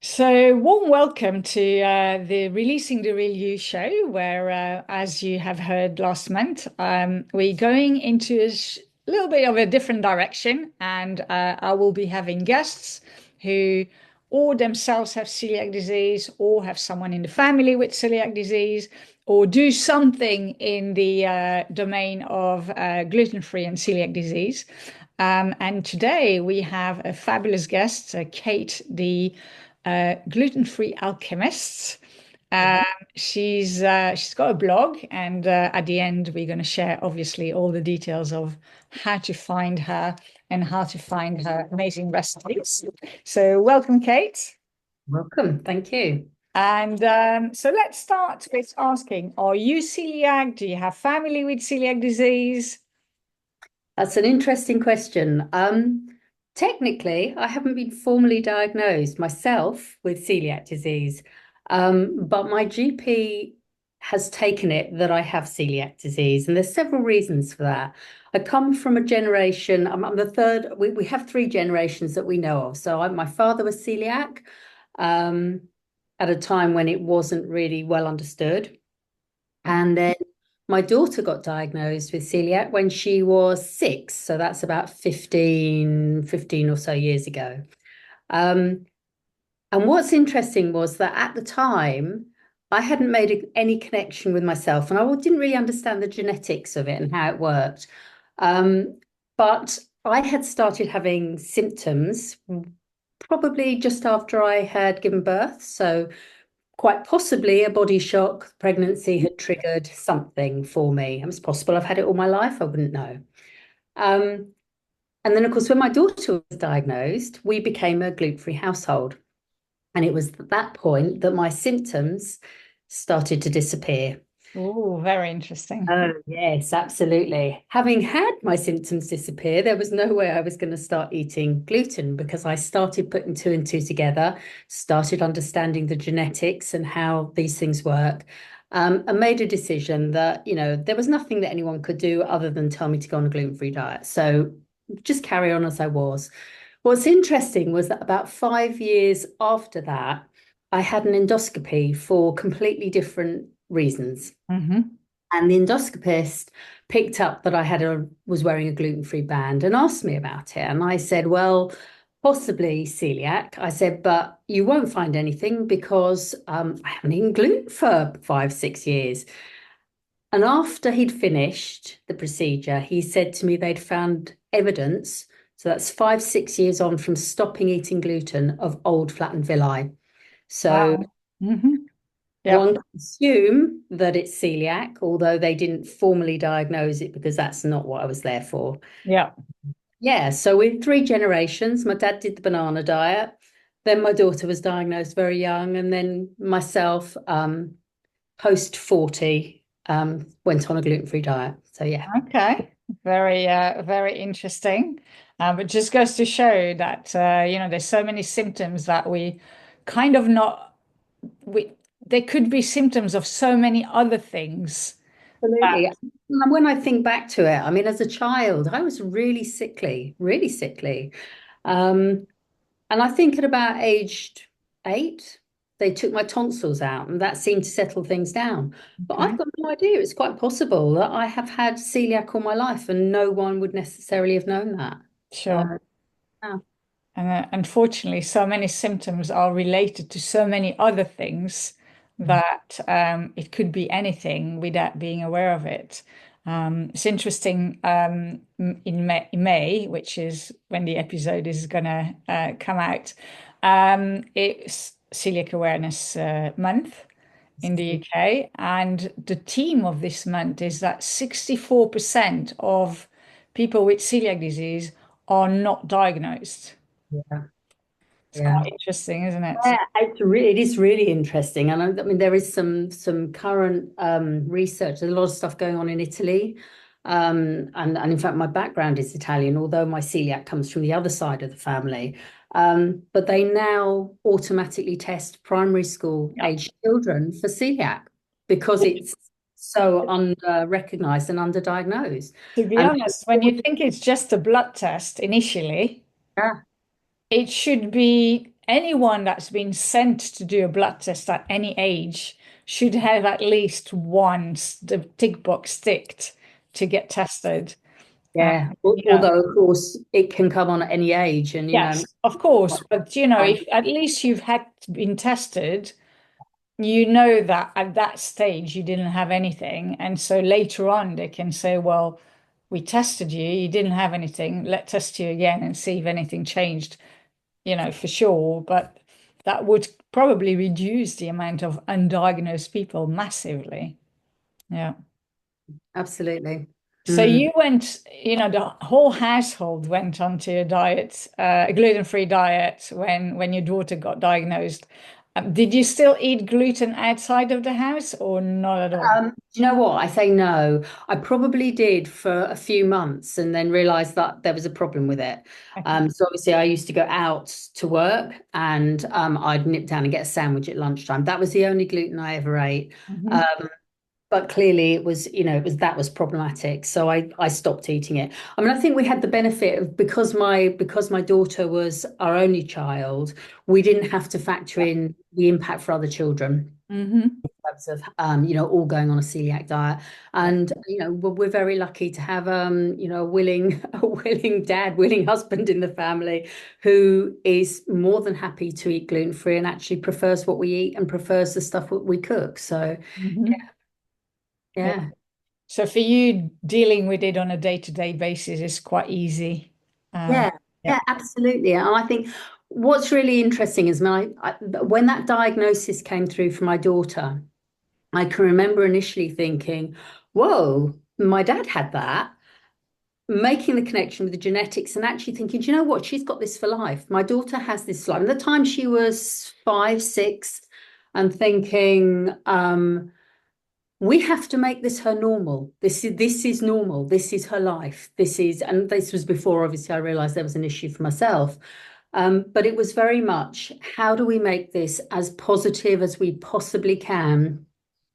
So, warm welcome to the Releasing the Real You show, where, as you have heard last month, we're going into little bit of a different direction, and I will be having guests who or themselves have celiac disease, or have someone in the family with celiac disease, or do something in the domain of gluten-free and celiac disease. And today we have a fabulous guest, Kate, the Gluten Free Alchemist. Um, she's got a blog, and at the end we're going to share obviously all the details of how to find her and how to find her amazing recipes. So welcome, Kate. Welcome. Thank you. And so let's start with asking: Are you celiac? Do you have family with celiac disease? That's an interesting question. Technically, I haven't been formally diagnosed myself with celiac disease, but my GP has taken it that I have celiac disease, and there's several reasons for that. I come from a generation, I'm the third, we have three generations that we know of. So my father was celiac um, at a time when it wasn't really well understood. And then my daughter got diagnosed with celiac when she was 6. So that's about fifteen or so years ago. Um, and what's interesting was that at the time, I hadn't made any connection with myself and I didn't really understand the genetics of it and how it worked. But I had started having symptoms probably just after I had given birth. So quite possibly a body shock, pregnancy had triggered something for me. It's possible I've had it all my life, I wouldn't know. Um, and then, of course, when my daughter was diagnosed, we became a gluten-free household. And it was at that point that my symptoms started to disappear. Oh, very interesting. Oh, yes, absolutely. Having had my symptoms disappear, there was no way I was going to start eating gluten because I started putting two and two together, started understanding the genetics and how these things work, and made a decision that, there was nothing that anyone could do other than tell me to go on a gluten-free diet. So just carry on as I was. What's interesting was that about 5 years after that, I had an endoscopy for completely different reasons. Hmm. And the endoscopist picked up that was wearing a gluten-free band and asked me about it. And I said, well, possibly celiac. I said, but you won't find anything because I haven't eaten gluten for 5, 6 years. And after he'd finished the procedure, he said to me they'd found evidence. So that's 5, 6 years on from stopping eating gluten of old flattened villi. So Wow. Hmm. Yep. one can assume that it's celiac, although they didn't formally diagnose it because that's not what I was there for. Yep. Yeah, so in three generations, my dad did the banana diet, then my daughter was diagnosed very young, and then myself, post 40, went on a gluten-free diet. So yeah. Okay, very interesting. But just goes to show that there's so many symptoms that we kind of not we there could be symptoms of so many other things. Absolutely. And when I think back to it, I mean, as a child, I was really sickly, really sickly. Um, and I think at about aged 8, they took my tonsils out, and that seemed to settle things down. But Okay, I've got no idea. It's quite possible that I have had celiac all my life, and no one would necessarily have known that. sure. So, yeah. And unfortunately, so many symptoms are related to so many other things that it could be anything without being aware of it. It's interesting. In May, which is when the episode is gonna come out, it's Celiac Awareness Month in the UK, and the theme of this month is that 64% of people with celiac disease are not diagnosed. Yeah. It's Yeah. quite interesting, isn't it? Yeah, it is really interesting, and I mean there is some current research. There's a lot of stuff going on in Italy, and in fact my background is Italian, although my celiac comes from the other side of the family. But they now automatically test primary school Yeah. age children for celiac because it's so under recognized and underdiagnosed. To be And honest, when you think it's just a blood test initially, yeah, it should be. anyone that's been sent to do a blood test at any age should have at least once the tick box ticked to get tested. Yeah. Yeah. Although, of course, it can come on at any age, and Yes, of course. But if at least you've had been tested, you know that at that stage you didn't have anything. And so later on they can say, well, we tested you, you didn't have anything. Let's test you again and see if anything changed, for sure. But that would probably reduce the amount of undiagnosed people massively. Yeah. absolutely. So Mm. you went, the whole household went onto a gluten-free diet when your daughter got diagnosed. Did you still eat gluten outside of the house or not at all? Do you know what? I say no. I probably did for a few months and then realized that there was a problem with it. Okay. So obviously I used to go out to work and I'd nip down and get a sandwich at lunchtime. That was the only gluten I ever ate. Hmm. Um, but clearly it was, that was problematic. So I stopped eating it. I mean, I think we had the benefit of because my daughter was our only child, we didn't have to factor in the impact for other children Hmm. terms of all going on a celiac diet. Yeah. And we're very lucky to have a willing a willing dad, willing husband in the family who is more than happy to eat gluten free and actually prefers what we eat and prefers the stuff that we cook. So Hmm. Yeah. yeah. So for you, dealing with it on a day-to-day basis is quite easy. Um, Yeah, yeah. yeah, absolutely. And I think what's really interesting is when that diagnosis came through for my daughter, I can remember initially thinking, whoa, my dad had that, making the connection with the genetics and actually thinking, do you know what? She's got this for life. My daughter has this for life. And the time she was 5, 6, and thinking, we have to make this her normal. This is normal. This is her life. And this was before obviously I realized there was an issue for myself. But it was very much, how do we make this as positive as we possibly can?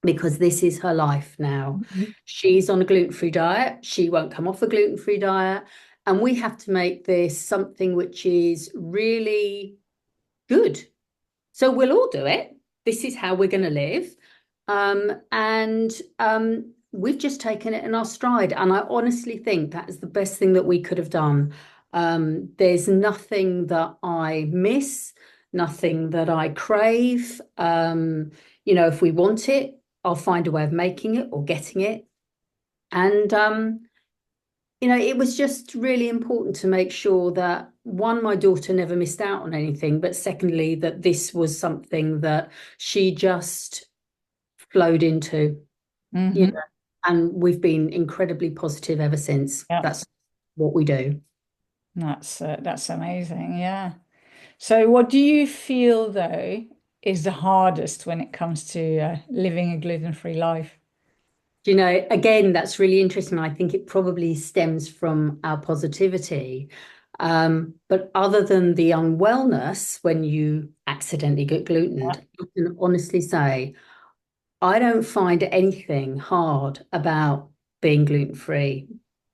Because this is her life now. Mhm. She's on a gluten-free diet. She won't come off a gluten-free diet. And we have to make this something which is really good. So we'll all do it. This is how we're going to live. And we've just taken it in our stride. And I honestly think that is the best thing that we could have done. There's nothing that I miss, nothing that I crave. If we want it, I'll find a way of making it or getting it. And it was just really important to make sure that one, my daughter never missed out on anything, but secondly, that this was something that she just flowed into, you Hmm. know, and we've been incredibly positive ever since. Yeah. That's what we do. That's amazing. Yeah. So what do you feel though is the hardest when it comes to living a gluten-free life? Again, that's really interesting. I think it probably stems from our positivity. But other than the unwellness when you accidentally get gluten, Yeah. I can honestly say I don't find anything hard about being gluten free,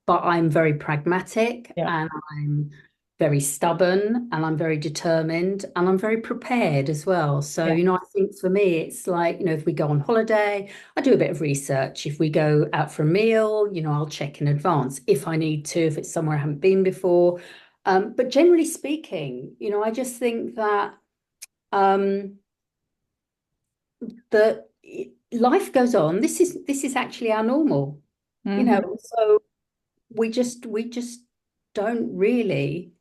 but I'm very pragmatic Yeah. and I'm very stubborn and I'm very determined and I'm very prepared as well. So, Yeah. I think for me, it's like, if we go on holiday, I do a bit of research. If we go out for a meal, I'll check in advance if I need to, if it's somewhere I haven't been before. But generally speaking, I just think that. Um, that life goes on. This is actually our normal, Hmm. so we just don't really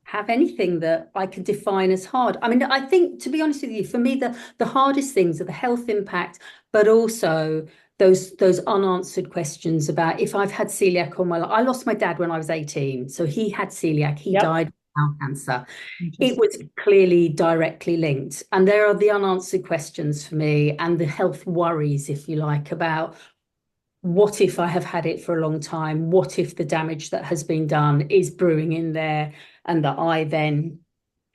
have anything that I can define as hard. I mean, I think, to be honest with you, for me, the hardest things are the health impact, but also those unanswered questions about if I've had celiac all my life. I lost my dad when I was 18, so he had celiac. He Yep. died of bowel cancer. It Interesting. was clearly directly linked. And there are the unanswered questions for me and the health worries, if you like, about what if I have had it for a long time? What if the damage that has been done is brewing in there and that I then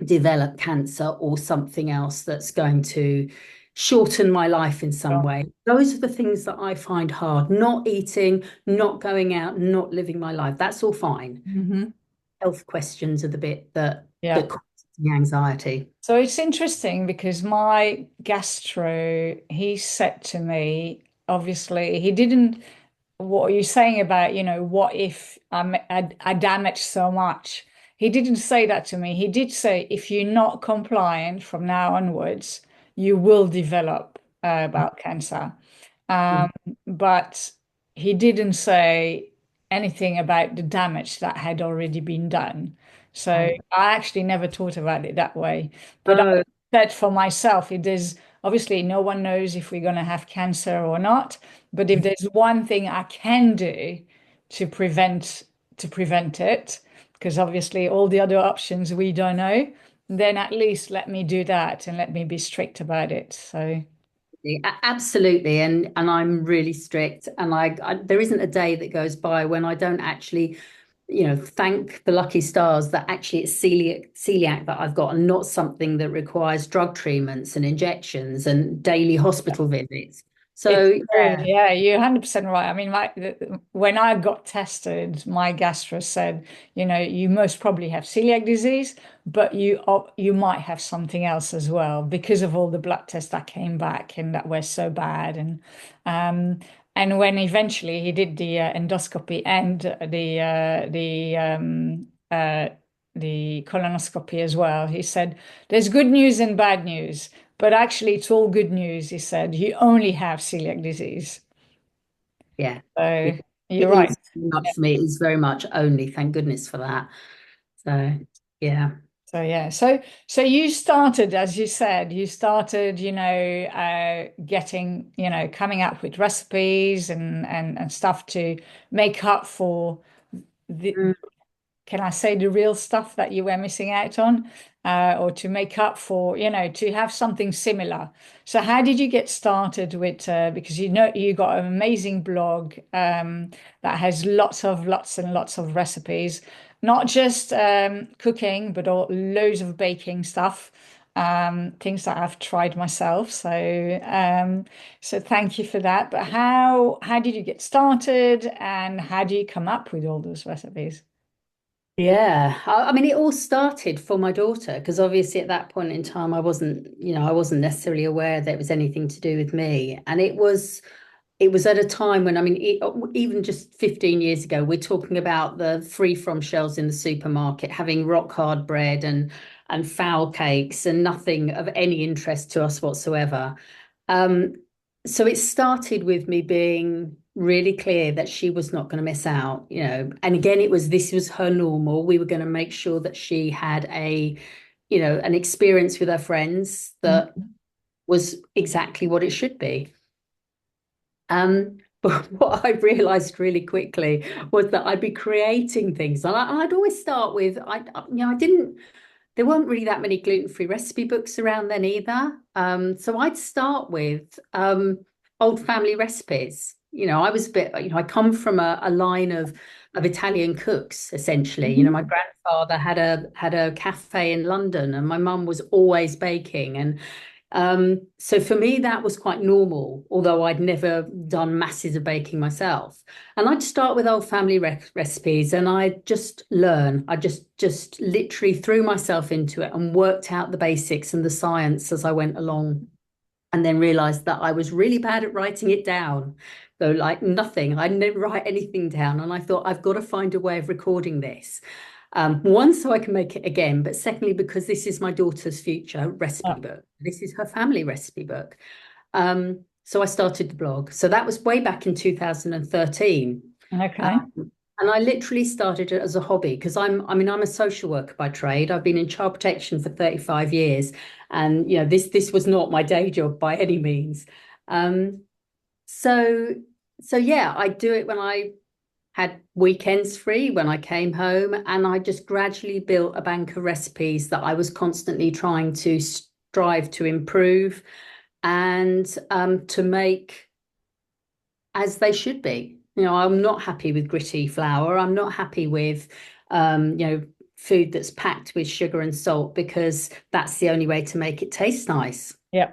develop cancer or something else that's going to shorten my life in some way? Those are the things that I find hard. Not eating, not going out, not living my life. That's all fine. Hmm. Health questions are the bit that Yeah. the anxiety. So it's interesting because my gastro, he said to me, obviously, he didn't, what are you saying about, what if I damage so much? He didn't say that to me. He did say, if you're not compliant from now onwards, you will develop bowel cancer. Um, but he didn't say anything about the damage that had already been done. So Right. I actually never thought about it that way. But I Oh, said for myself, it is obviously no one knows if we're going to have cancer or not. But if there's one thing I can do to prevent it, because obviously all the other options we don't know, then at least let me do that and let me be strict about it. So absolutely, and I'm really strict, and there isn't a day that goes by when I don't actually, thank the lucky stars that actually it's celiac that I've got, and not something that requires drug treatments and injections and daily hospital visits. it's So true. yeah, Yeah, you're 100% right. I mean, when I got tested, my gastro said, you most probably have celiac disease, but you might have something else as well because of all the blood tests that came back and that were so bad. Um, and when eventually he did the endoscopy and the colonoscopy as well, he said, "There's good news and bad news." But actually, it's all good news. He said, you only have celiac disease. yeah, yeah. So you're It right. is very much for me. It is very much only. Thank goodness for that. So yeah. So yeah. So you started, as you said, you started, getting, coming up with recipes and stuff to make up for the, Mm. can I say the real stuff that you were missing out on, or to make up for, to have something similar? So how did you get started with, because you got an amazing blog that has lots and lots of recipes, not just cooking, but loads of baking stuff, things that I've tried myself. So thank you for that. But how did you get started, and how do you come up with all those recipes? Yeah, I mean, it all started for my daughter because obviously at that point in time, I wasn't necessarily aware that it was anything to do with me, and it was at a time when, I mean, even just 15 years ago, we're talking about the free from shelves in the supermarket, having rock hard bread and foul cakes and nothing of any interest to us whatsoever. Um, so it started with me being really clear that she was not going to miss out, and again, this was her normal. We were going to make sure that she had an experience with her friends that Mhm. was exactly what it should be. But what I realized really quickly was that I'd be creating things, and I'd always start with, I didn't. There weren't really that many gluten-free recipe books around then either. So I'd start with old family recipes. I was a bit, I come from a line of Italian cooks, essentially. My grandfather had a cafe in London, and my mum was always baking, and so for me, that was quite normal, although I'd never done masses of baking myself. And I'd start with old family recipes, and I'd just learn. I just literally threw myself into it and worked out the basics and the science as I went along, and then realized that I was really bad at writing it down. So like nothing, I didn't write anything down. And I thought, I've got to find a way of recording this. One, so I can make it again, but secondly, because this is my daughter's future recipe Oh, book. This is her family recipe book. So I started the blog. So that was way back in 2013. okay. And I literally started it as a hobby because I'm a social worker by trade. I've been in child protection for 35 years. And this was not my day job by any means. Um, so so yeah, I do it when I had weekends free, when I came home, and I just gradually built a bank of recipes that I was constantly trying to strive to improve and to make as they should be. I'm not happy with gritty flour. I'm not happy with, food that's packed with sugar and salt because that's the only way to make it taste nice. Yeah.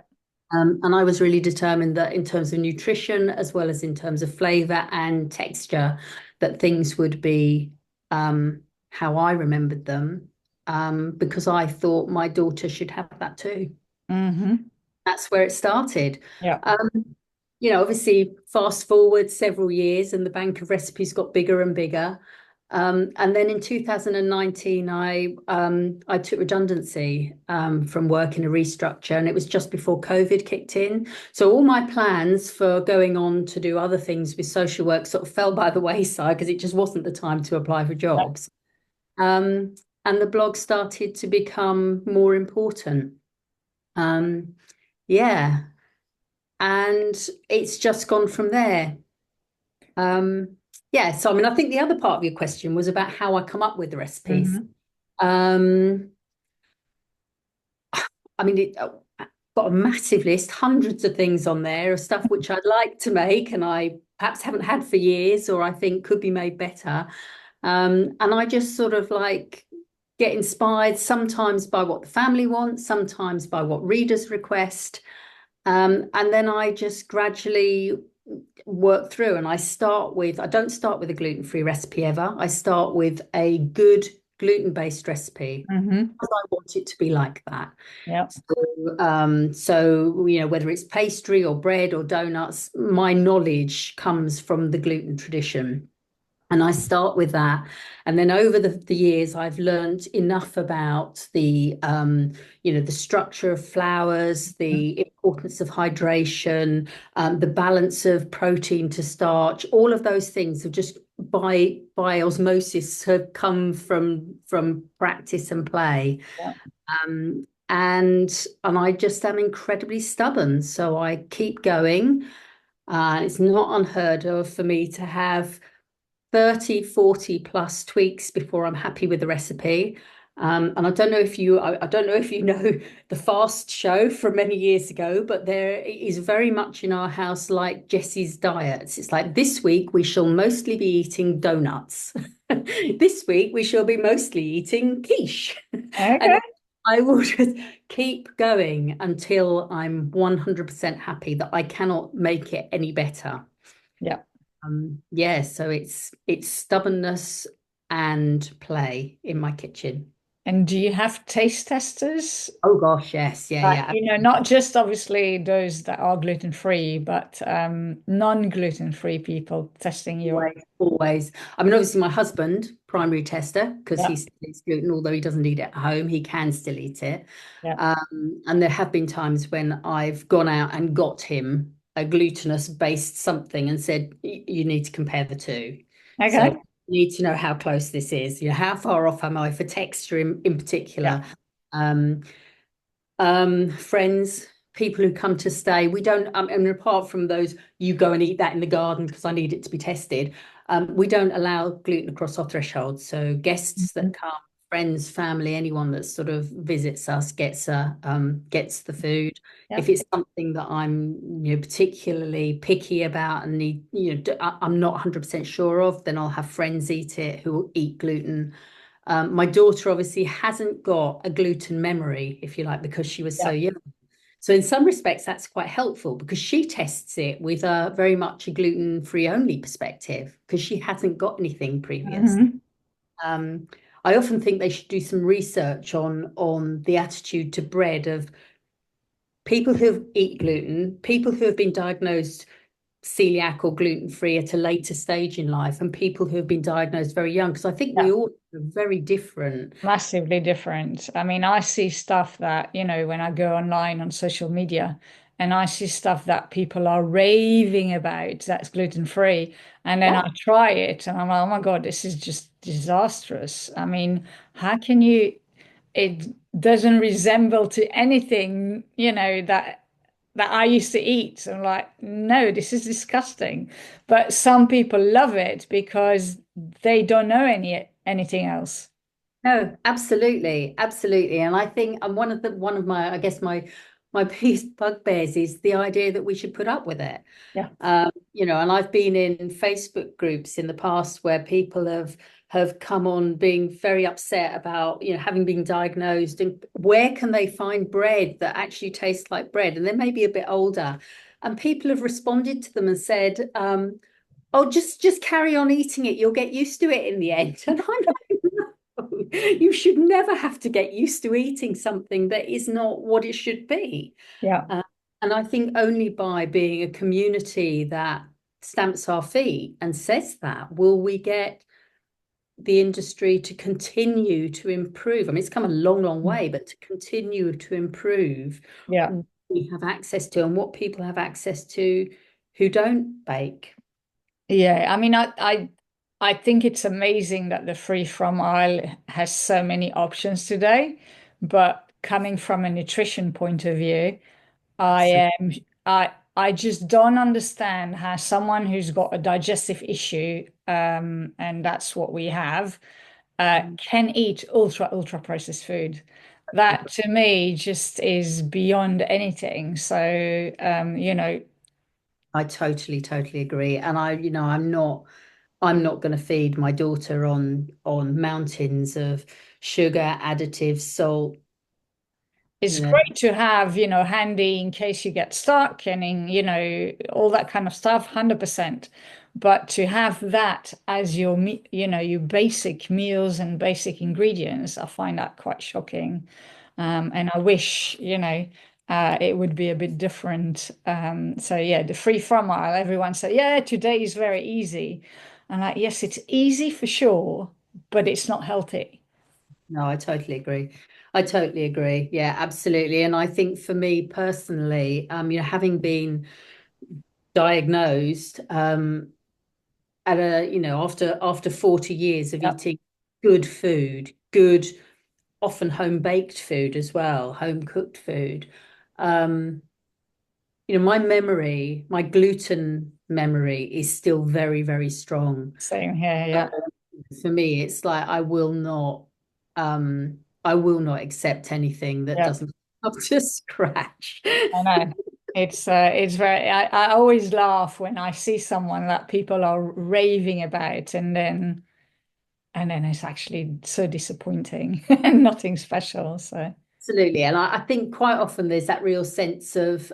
And I was really determined that in terms of nutrition, as well as in terms of flavor and texture, that things would be how I remembered them. because I thought my daughter should have that too. Hmm. That's where it started. Yeah. Um, obviously, fast forward several years, and the bank of recipes got bigger and bigger. And then in 2019, I took redundancy from work in a restructure, and it was just before COVID kicked in. So all my plans for going on to do other things with social work sort of fell by the wayside because it just wasn't the time to apply for Yeah. jobs. Um, and the blog started to become more important. Um, yeah, and it's just gone from there. Um, yeah, so I mean, I think the other part of your question was about how I come up with the recipes. Hmm. Um, I mean, I've got a massive list, hundreds of things on there of stuff which I'd like to make and I perhaps haven't had for years or I think could be made better. And I just sort of like get inspired sometimes by what the family wants, sometimes by what readers request. And then I just gradually work through and I don't start with a gluten-free recipe ever. I start with a good gluten-based recipe Hmm. because I want it to be like that. Yeah. So, whether it's pastry or bread or donuts, my knowledge comes from the gluten tradition. And I start with that. And then over the years, I've learned enough about the structure of flours, the importance of hydration, the balance of protein to starch, all of those things have just by osmosis have come from practice and play. Yeah. And I just am incredibly stubborn. So I keep going. It's not unheard of for me to have 30, 40 plus tweaks before I'm happy with the recipe. And I don't know if you know the fast show from many years ago, but there is very much in our house like Jessie's diets. It's like this week we shall mostly be eating donuts. This week we shall be mostly eating quiche. And Okay. I will just keep going until I'm 100% happy that I cannot make it any better. Yeah. Yeah, so it's stubbornness and play in my kitchen. And do you have taste testers? Oh gosh, yes, yeah, yeah. Not just obviously those that are gluten free, but non-gluten free people testing your. Always, always. I mean, obviously, my husband, primary tester, because Yeah. he still eats gluten, although he doesn't eat it at home, he can still eat it. Yeah. And there have been times when I've gone out and got him a glutinous based something and said, You need to compare the two. So Okay. you need to know how close this is. How far off am I for texture in Yeah. particular? Um, Friends, people who come to stay. We don't, and apart from those, you go and eat that in the garden because I need it to be tested. We don't allow gluten across our threshold. So guests Mhm. that come, friends, family, anyone that sort of visits us gets the food. Yeah. If it's something that I'm particularly picky about and need I'm not 100% sure of, then I'll have friends eat it who will eat gluten. My daughter obviously hasn't got a gluten memory, if you like, because she was so Yeah. young. So in some respects, that's quite helpful because she tests it with a very much a gluten-free only perspective because she hasn't got anything previous. Hmm. Um, I often think they should do some research on the attitude to bread of people who eat gluten, people who have been diagnosed celiac or gluten free at a later stage in life, and people who have been diagnosed very young, because I think Yeah. we all are very different. Massively different. I mean, I see stuff that, when I go online on social media and I see stuff that people are raving about that's gluten free. And then Yeah. I try it and I'm like, oh my God, this is just disastrous. I mean, how can it doesn't resemble to anything, that I used to eat. I'm like, no, this is disgusting. But some people love it because they don't know anything else. No, absolutely, absolutely. And I think one of my I guess my biggest bugbears is the idea that we should put up with it. Yeah. And I've been in Facebook groups in the past where people have come on being very upset about, having been diagnosed and where can they find bread that actually tastes like bread? And they may be a bit older. And people have responded to them and said, oh, just carry on eating it. You'll get used to it in the end. And I'm like, no. You should never have to get used to eating something that is not what it should be. Yeah. Uh, and I think only by being a community that stamps our feet and says that will we get the industry to continue to improve. I mean, it's come a long, long way, but to continue to improve Yeah. what we have access to and what people have access to who don't bake. Yeah, I mean, I think it's amazing that the free from aisle has so many options today. But coming from a nutrition point of view, I So am I just don't understand how someone who's got a digestive issue, and that's what we have, can eat ultra processed food. That to me just is beyond anything. So, I totally, totally agree. And I'm not going to feed my daughter on mountains of sugar, additives, salt, it's you know. great to have, handy in case you get stuck and all that kind of stuff, 100%. But to have that as your basic meals and basic ingredients, I find that quite shocking. And I wish, it would be a bit different. So yeah, the free from aisle, everyone say, yeah, today is very easy. And like, yes, it's easy for sure, but it's not healthy. No, I totally agree. I totally agree. Yeah, absolutely. And I think for me personally, having been diagnosed at after 40 years of Yep. eating good food, good, often home baked food as well, home cooked food. Um, my memory, my gluten memory is still very, very strong. Same here. So Yeah. for me, it's like I will not accept anything that Yeah. doesn't up to scratch. I know. It's very I always laugh when I see someone that people are raving about and then it's actually so disappointing and nothing special. So Absolutely. And I think quite often there's that real sense of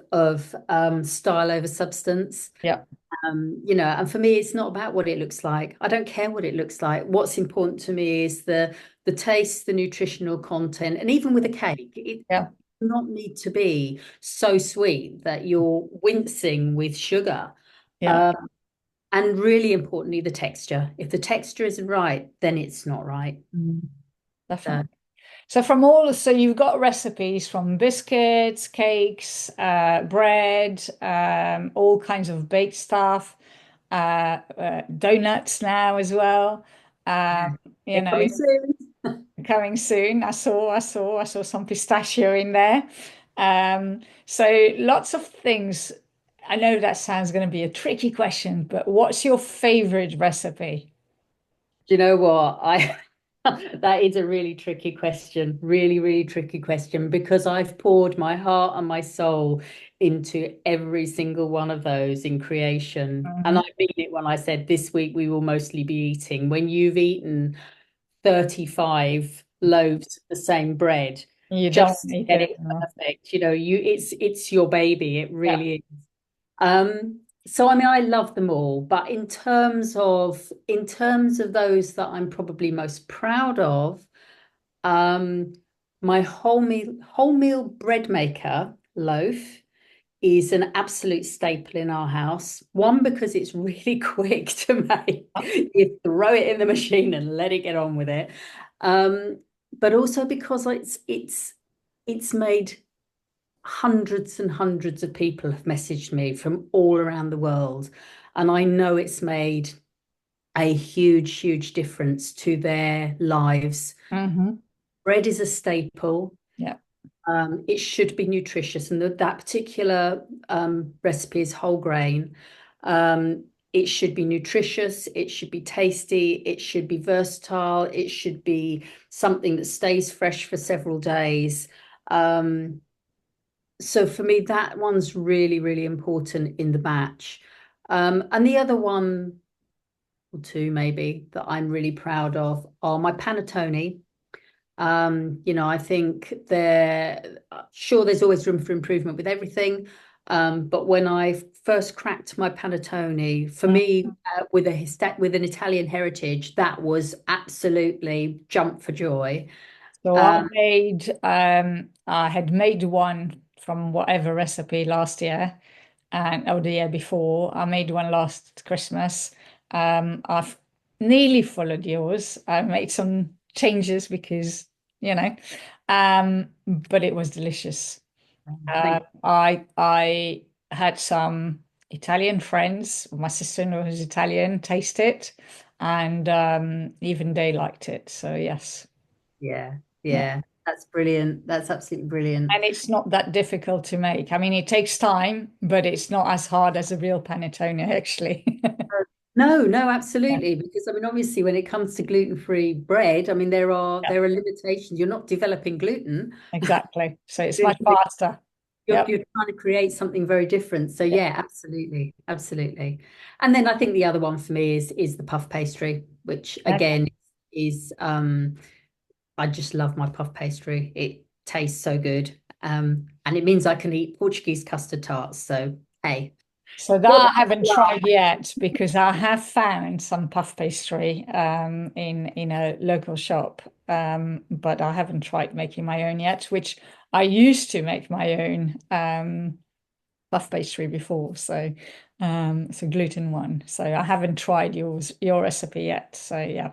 style over substance. yeah. And for me, it's not about what it looks like. I don't care what it looks like. What's important to me is the taste, the nutritional content, and even with a cake, it Yeah. does not need to be so sweet that you're wincing with sugar. Yeah. Um, and really importantly, the texture. If the texture isn't right, then it's not right. Mm. So, Definitely. So you've got recipes from biscuits, cakes, bread, all kinds of baked stuff, donuts now as well. Um, yeah, you they're know, coming soon. coming soon. I saw some pistachio in there. So lots of things. I know that sounds going to be a tricky question, but what's your favorite recipe? Do you know what? I that is a really tricky question, really, really tricky question, because I've poured my heart and my soul into every single one of those in creation. And Mhm. I mean it when I said this week we will mostly be eating. When you've eaten 35 loaves of the same bread You don't just to need get it it anymore. perfect, it's your baby. It Yeah. really is. So I mean, I love them all, but in terms of those that I'm probably most proud of, um, my whole meal bread maker loaf is an absolute staple in our house. One, because it's really quick to make. You throw it in the machine and let it get on with it. Um, but also because it's made hundreds and hundreds of people have messaged me from all around the world, and I know it's made a huge, huge difference to their lives. Hmm. Bread is a staple. Yeah. It should be nutritious, and that particular recipe is whole grain. It should be nutritious, it should be tasty, it should be versatile, it should be something that stays fresh for several days. Um, so for me, that one's really, really important in the batch. And the other one or two, maybe, that I'm really proud of are my panettone. I think they're sure there's always room for improvement with everything. But when I first cracked my panettone, for me, with with an Italian heritage, that was absolutely jump for joy. So Um, I had made one from whatever recipe last year and or the year before. I made one last Christmas. I've nearly followed yours. I made some changes because, you know, but it was delicious. thank I had some Italian friends, my sister-in-law who's Italian, taste it, and even they liked it. So yes. Yeah, Yeah. yeah, that's brilliant. That's absolutely brilliant. And it's not that difficult to make. I mean, it takes time, but it's not as hard as a real panettone, actually. No, no, Yeah, absolutely. Because I mean, obviously, when it comes to gluten-free bread, I mean, yeah, there are limitations. You're not developing gluten. exactly. So it's You're, much faster. Yep. you're trying to create something very different. So Yeah. yeah, absolutely, absolutely. And then I think the other one for me is the puff pastry, which Okay. again is I just love my puff pastry. It tastes so good. And it means I can eat Portuguese custard tarts. So hey, So that what I about haven't you? tried yet because I have found some puff pastry in a local shop, but I haven't tried making my own yet, which I used to make my own puff pastry before. So it's a gluten one. So I haven't tried your recipe yet. So yeah.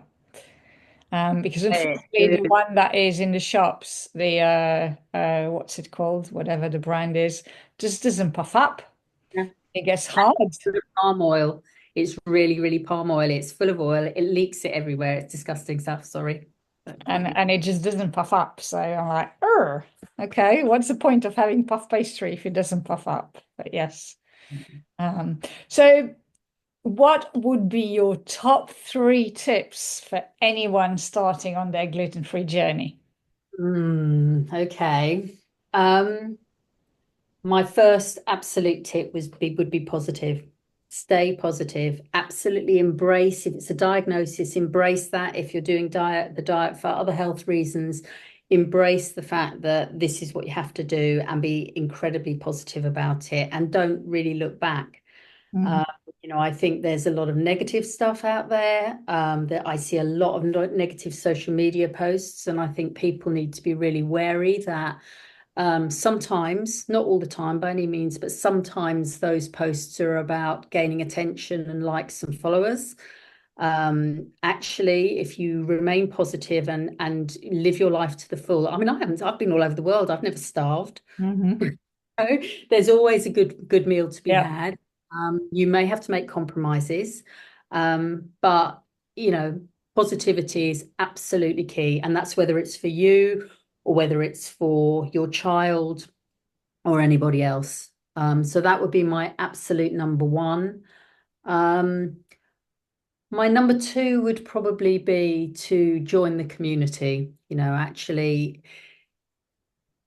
Because unfortunately, the Good. one that is in the shops, the what's it called, whatever the brand is, just doesn't puff up. Yeah. It gets hard, Palm oil. It's really, really palm oil. It's full of oil. It leaks it everywhere. It's disgusting stuff. Sorry. But, and it just doesn't puff up. So I'm like, okay, what's the point of having puff pastry if it doesn't puff up? But yes. So what would be your top three tips for anyone starting on their gluten-free journey? okay. Um, my first absolute tip would be positive. Stay positive. Absolutely embrace if it's a diagnosis, embrace that. If you're doing the diet for other health reasons, embrace the fact that this is what you have to do and be incredibly positive about it and don't really look back. Mhm. Uh, I think there's a lot of negative stuff out there. That I see a lot of negative social media posts, and I think people need to be really wary that sometimes, not all the time by any means, but sometimes those posts are about gaining attention and likes and followers. Actually, if you remain positive and live your life to the full, I mean, I've been all over the world. I've never starved. Mhm. know, there's always a good meal to be Yeah. had. You may have to make compromises, but positivity is absolutely key, and that's whether it's for you or whether it's for your child or anybody else. So that would be my absolute number one. Um, my number two would probably be to join the community. Actually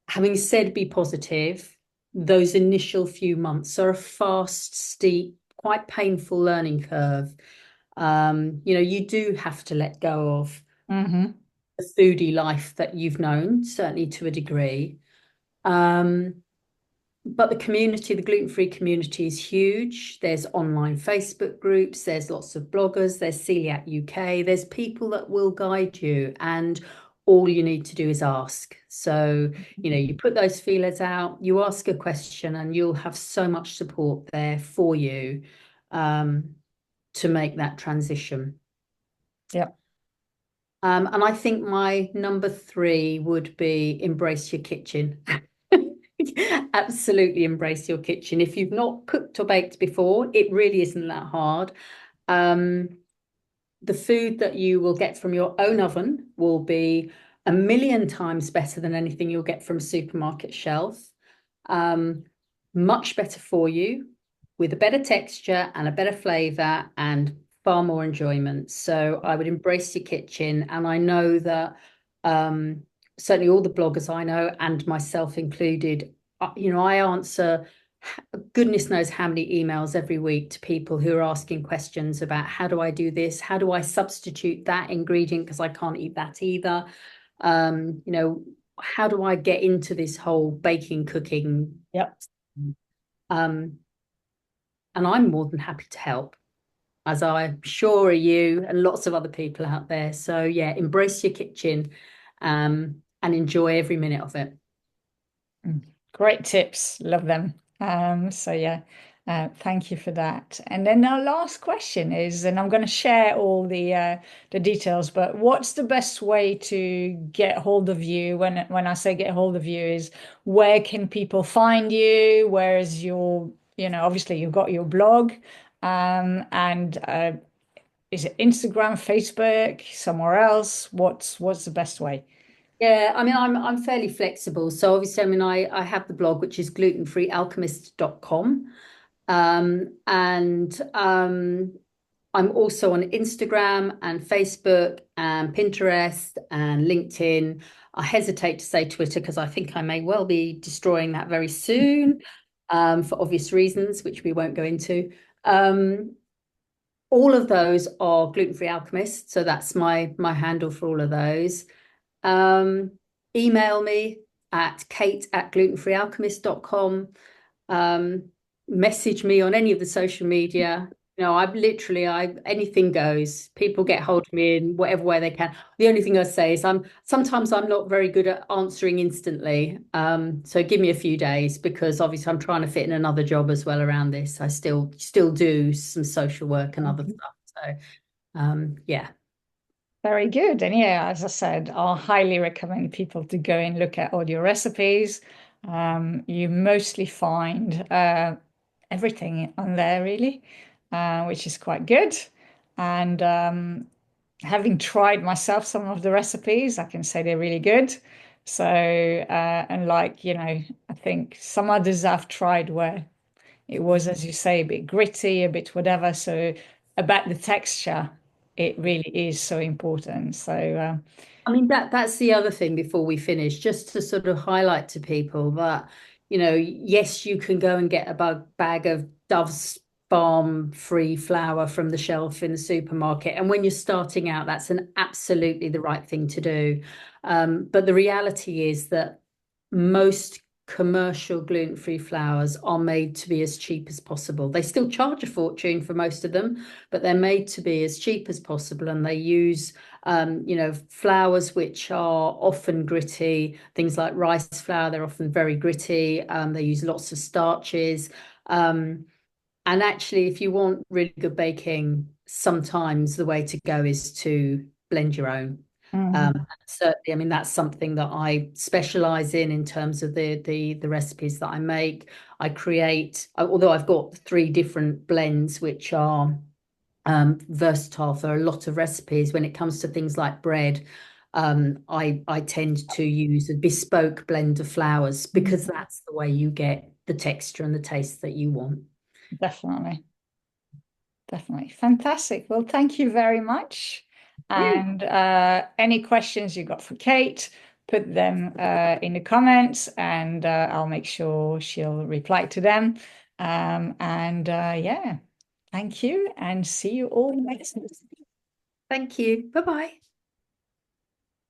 having said be positive, those initial few months are a fast, steep, quite painful learning curve. You do have to let go of Hmm. the foodie life that you've known, certainly to a degree. Um, but the community, the gluten-free community is huge. There's online Facebook groups, there's lots of bloggers, there's Celiac UK, there's people that will guide you, and all you need to do is ask. So, you put those feelers out, you ask a question, and you'll have so much support there for you um, to make that transition. Yeah. And I think my number three would be embrace your kitchen. Absolutely embrace your kitchen. If you've not cooked or baked before, it really isn't that hard. Um, the food that you will get from your own oven will be a million times better than anything you'll get from a supermarket shelf. Um, Much better for you, with a better texture and a better flavor and far more enjoyment. So I would embrace your kitchen. And I know that um, certainly all the bloggers I know, and myself included, I answer goodness knows how many emails every week to people who are asking questions about how do I do this? How do I substitute that ingredient because I can't eat that either? Um, you know, how do I get into this whole baking, cooking? Yeah. Um, and I'm more than happy to help, as I'm sure are you and lots of other people out there. So yeah, embrace your kitchen, and enjoy every minute of it. Mm. Great tips. Love them. So yeah, thank you for that. And then our last question is, and I'm going to share all the details, but what's the best way to get hold of you? When I say get hold of you, is where can people find you? Where is your, obviously you've got your blog, and is it Instagram, Facebook, somewhere else? What's the best way? Yeah, I mean, I'm fairly flexible. So obviously, I mean, I have the blog, which is glutenfreealchemist.com. And I'm also on Instagram and Facebook and Pinterest and LinkedIn. I hesitate to say Twitter because I think I may well be destroying that very soon, for obvious reasons, which we won't go into. Um, all of those are Gluten Free Alchemist, so that's my handle for all of those. Um, Email me at kate@glutenfreealchemist.com. Um, Message me on any of the social media. I've literally, anything goes. People get hold of me in whatever way they can. The only thing I say is sometimes I'm not very good at answering instantly. So give me a few days because obviously I'm trying to fit in another job as well around this. I still do some social work and other stuff. So yeah. Very good. And yeah, as I said, I highly recommend people to go and look at all your recipes. You mostly find everything on there, really, which is quite good. And having tried myself some of the recipes, I can say they're really good. So, and like, I think some others I've tried where it was, as you say, a bit gritty, a bit whatever. So about the texture, it really is so important. So I mean that's the other thing before we finish, just to sort of highlight to people that, yes, you can go and get a bag of Dove's farm free flour from the shelf in the supermarket. And when you're starting out, that's an absolutely the right thing to do. But the reality is that most commercial gluten-free flours are made to be as cheap as possible. They still charge a fortune for most of them, but they're made to be as cheap as possible. And they use flours which are often gritty, things like rice flour, they're often very gritty. They use lots of starches. And actually, if you want really good baking, sometimes the way to go is to blend your own. mhm, Certainly, I mean that's something that I specialize in terms of the recipes that I make. I create, although I've got three different blends which are versatile for a lot of recipes. When it comes to things like bread, I tend to use a bespoke blend of flours because mhm, that's the way you get the texture and the taste that you want. definitely. Definitely. Fantastic. Well, thank you very much. You. And any questions you got for Kate, put them in the comments and I'll make sure she'll reply to them. And yeah, thank you and see you all next. Thank you. Bye bye.